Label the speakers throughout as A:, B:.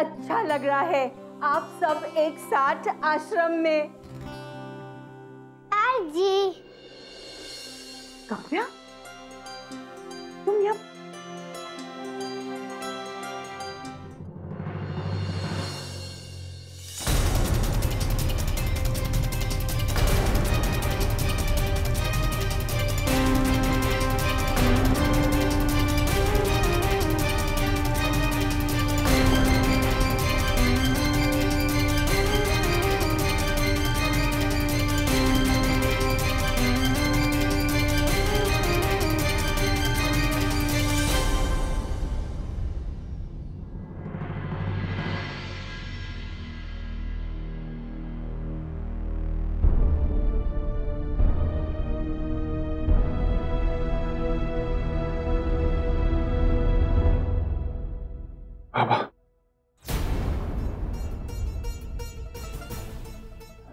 A: अच्छा लग रहा है आप सब एक साथ आश्रम में।
B: जी
A: काव्या, तुम यहाँ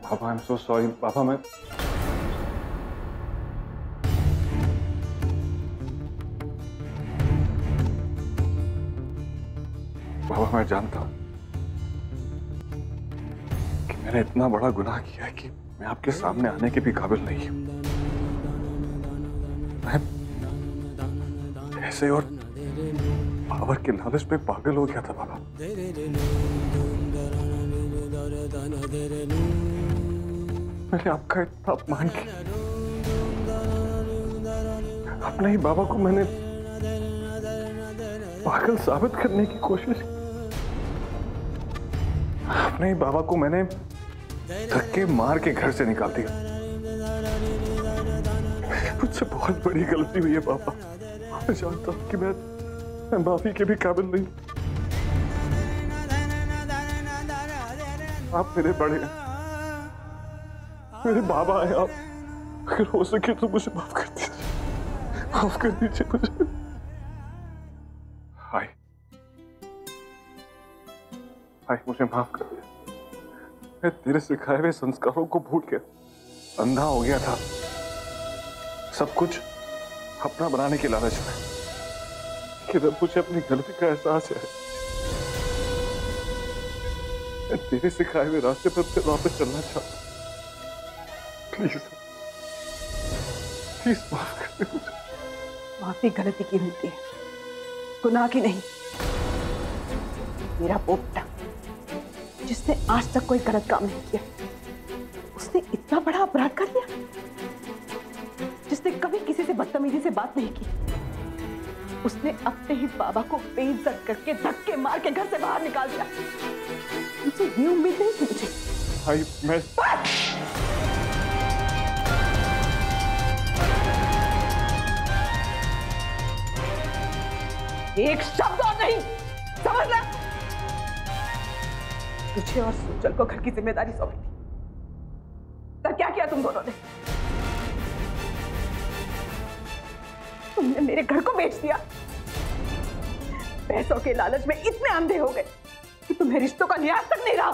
C: पापा, आई एम सो सॉरी पापा। मैं जानता हूं कि मैंने इतना बड़ा गुनाह किया है कि मैं आपके सामने आने के भी काबिल नहीं हूं। मैं ऐसे और पावर के लालच पे पागल हो गया था पापा। मैंने आपका इतना अपमान किया, अपने ही बाबा को मैंने पागल साबित करने की कोशिश की। अपने ही बाबा को मैंने धक्के मार के घर से निकाल दिया। मुझसे बहुत बड़ी गलती हुई है पापा। मैं जानता हूं कि मैं माफी के भी काबिल नहीं। आप मेरे बड़े हैं, मेरे बाबा हैं आप। अगर हो सके तो मुझे माफ कर दीजिए, माफ कर दीजिए मुझे। हाय हाय, मुझे माफ कर दिया। मैं तेरे सिखाए हुए संस्कारों को भूल गया, अंधा हो गया था, सब कुछ अपना बनाने के लालच में। कि जब मुझे अपनी गलती का एहसास है, मैं तेरे सिखाए हुए रास्ते पर फिर वापस चलना चाहता हूं। प्लीज प्लीज माफ कर दे मुझे।
A: माफी गलती की मिलती है, गुनाह की नहीं। मेरा पोपटा जिसने आज तक कोई गलत काम नहीं किया, उसने इतना बड़ा अपराध कर दिया। जिसने कभी किसी से बदतमीजी से बात नहीं की, उसने अपने ही बाबा को बेइज्जत करके धक्के मार के घर से बाहर निकाल दिया। मुझे ये उम्मीद नहीं थी मुझे।
C: भाई मैं
A: एक शब्द और नहीं, समझ ले। तुझे और सुजल को घर की जिम्मेदारी सौंपी थी, तो क्या किया तुम दोनों ने? तुमने मेरे घर को बेच दिया। पैसों के लालच में इतने अंधे हो गए कि तुम्हें रिश्तों का लिहाज तक नहीं रहा।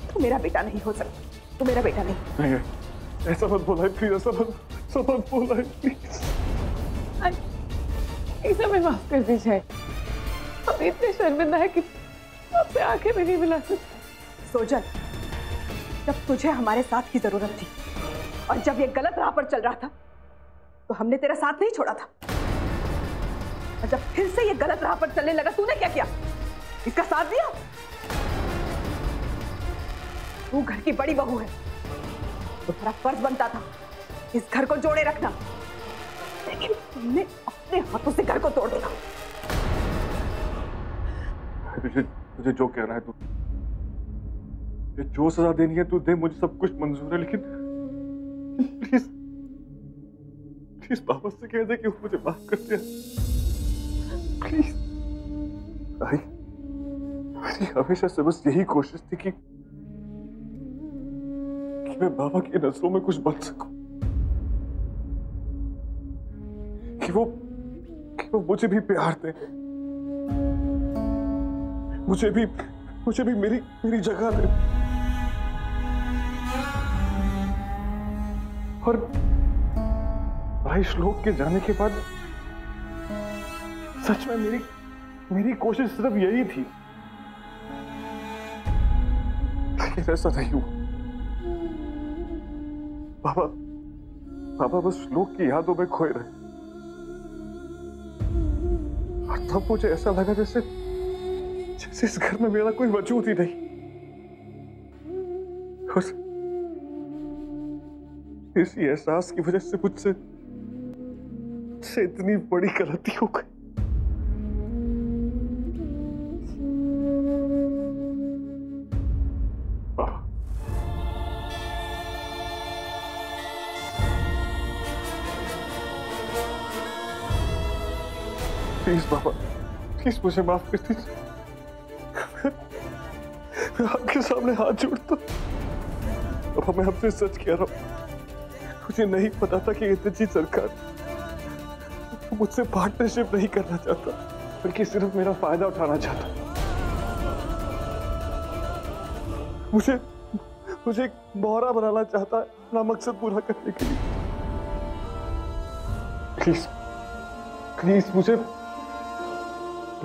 A: तू मेरा बेटा नहीं हो सकता, तू मेरा बेटा नहीं।
C: ऐसा मत बोला प्लीज, ऐसा मत बोला प्लीज।
A: ऐसा मैं माफ कर दीजिए। हम इतने शर्मिंदा है कि आपसे आंखें भी नहीं मिला सकते। सोजल, जब तुझे हमारे साथ की जरूरत थी और जब ये गलत राह पर चल रहा था, तो हमने तेरा साथ नहीं छोड़ा था। और जब फिर से ये गलत राह पर चलने लगा, तूने क्या किया? इसका साथ दिया। तू घर की बड़ी बहू है, तो तेरा फर्ज बनता था इस घर को जोड़े रखना, लेकिन तुमने अपने हाथों से घर को तोड़ दिया।
C: तुझे जो कह रहा है तू, जो सजा देनी है तू दे, मुझे सब कुछ मंजूर है, लेकिन प्लीज प्लीज पापा से कह दे कि वो मुझे माफ कर दे प्लीज। मेरी हमेशा से बस यही कोशिश थी कि मैं बाबा की नजरों में कुछ बन सकूं, कि वो मुझे भी प्यार दे, मुझे भी मेरी जगह दे। और भाई श्लोक के जाने के बाद सच में मेरी कोशिश सिर्फ यही थी, लेकिन ऐसा नहीं हुआ। पापा पापा बस लोग की यादों में खोए रहे, और तब मुझे ऐसा लगा जैसे जैसे इस घर में मेरा कोई वजूद ही नहीं। इसी एहसास की वजह से मुझसे इतनी बड़ी गलती हो गई। प्लीज पापा, प्लीज मुझे माफ कर दीजिए। मैं आपके सामने हाथ जोड़ता हूं। अब मैं आपसे सच कह रहा हूं, मुझे नहीं पता था कि इतनी सरकार मुझसे पार्टनरशिप नहीं करना चाहता, बल्कि सिर्फ मेरा फायदा उठाना चाहता। मुझे मुझे एक मोहरा बनाना चाहता है अपना मकसद पूरा करने के लिए। प्लीज प्लीज मुझे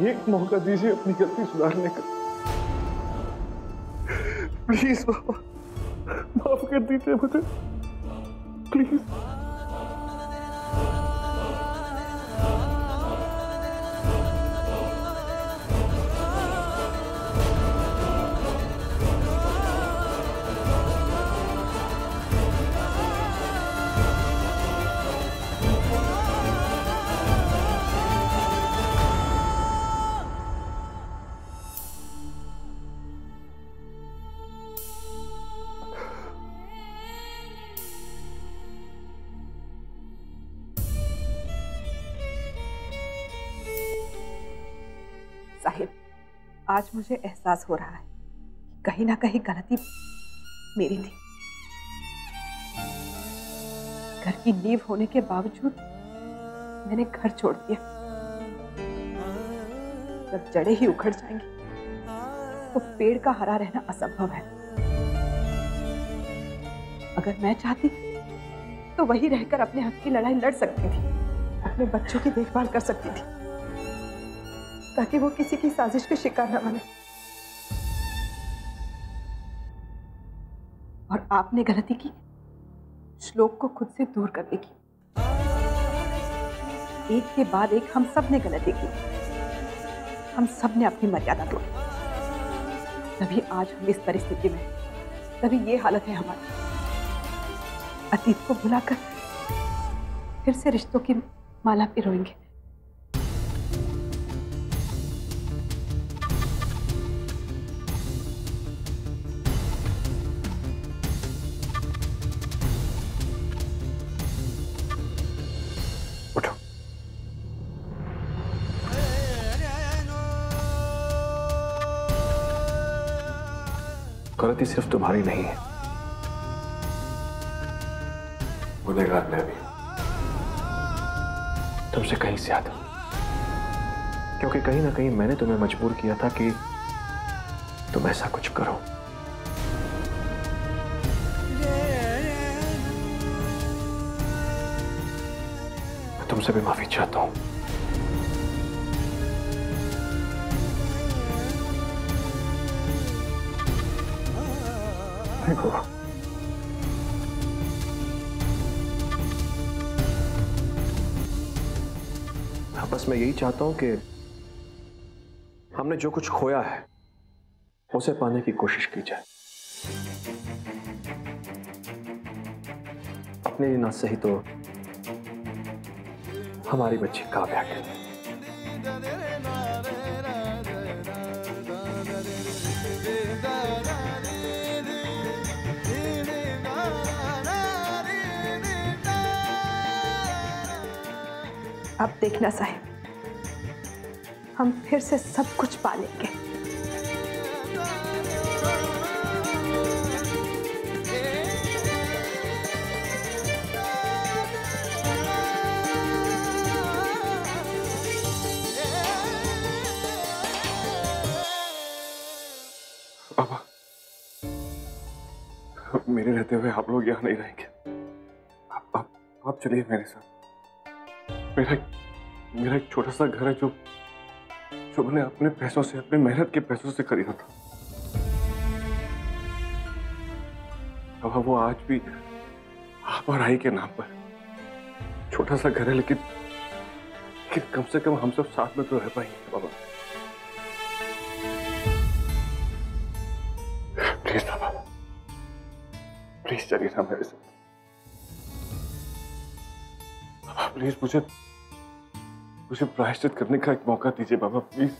C: एक मौका दीजिए अपनी गलती सुधारने का। प्लीज पापा, माफ कर दीजिए मुझे, प्लीज।
A: साहिब, आज मुझे एहसास हो रहा है कि कहीं ना कहीं गलती मेरी थी। घर की नींव होने के बावजूद मैंने घर छोड़ दिया। जब जड़ें ही उखड़ जाएंगी तो पेड़ का हरा रहना असंभव है। अगर मैं चाहती तो वहीं रहकर अपने हक की लड़ाई लड़ सकती थी, अपने बच्चों की देखभाल कर सकती थी, ताकि वो किसी की साजिश के शिकार न बने। और आपने गलती की श्लोक को खुद से दूर करने की। एक के बाद एक हम सब ने गलती की, हम सब ने अपनी मर्यादा तोड़ी। तभी आज हम इस परिस्थिति में, तभी ये हालत है हमारी। अतीत को भुलाकर फिर से रिश्तों की माला पिरोएंगे।
C: गलती सिर्फ तुम्हारी नहीं है, गुनहगार मैं भी तुमसे कहीं ज्यादा, क्योंकि कहीं ना कहीं मैंने तुम्हें मजबूर किया था कि तुम ऐसा कुछ करो। मैं तुमसे भी माफी चाहता हूं। देखो, बस मैं यही चाहता हूं कि हमने जो कुछ खोया है उसे पाने की कोशिश की जाए। अपने लिए ना सही तो हमारी बच्ची काव्या के लिए।
A: अब देखना साहिब, हम फिर से सब कुछ पा लेंगे।
C: पापा, मेरे रहते हुए आप लोग यहाँ नहीं रहेंगे। आप चलिए मेरे साथ। मेरा एक छोटा सा घर है जो जो मैंने अपने पैसों से, अपनी मेहनत के पैसों से खरीदा था। अब वो आज भी आप और आई के नाम पर छोटा सा घर है, लेकिन कम से कम हम सब साथ में तो रह पाएंगे बाबा। प्लीज बाबा, प्लीज चलिए ना मेरे साथ। बाबा प्लीज मुझे प्रायश्चित करने का एक मौका दीजिए बाबा, प्लीज।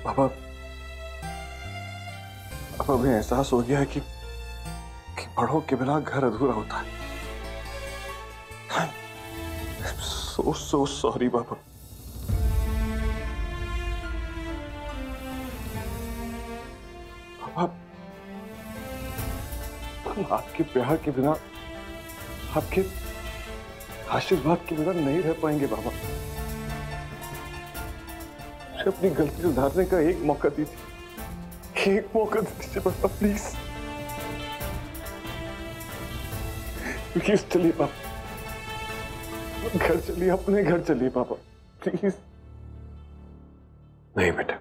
C: बाबा अब हमें एहसास हो गया है कि बड़ों के बिना घर अधूरा होता है। so sorry बाबा। बाबा हम आपके प्यार के बिना, आपके आशीर्वाद के बिना नहीं रह पाएंगे बाबा। मुझे अपनी गलती सुधारने का एक मौका दीजिए, एक मौका दीजिए बाबा, प्लीज प्लीज। चलिए बाबा, घर चलिए, अपने घर चलिए बाबा, प्लीज। नहीं बेटा,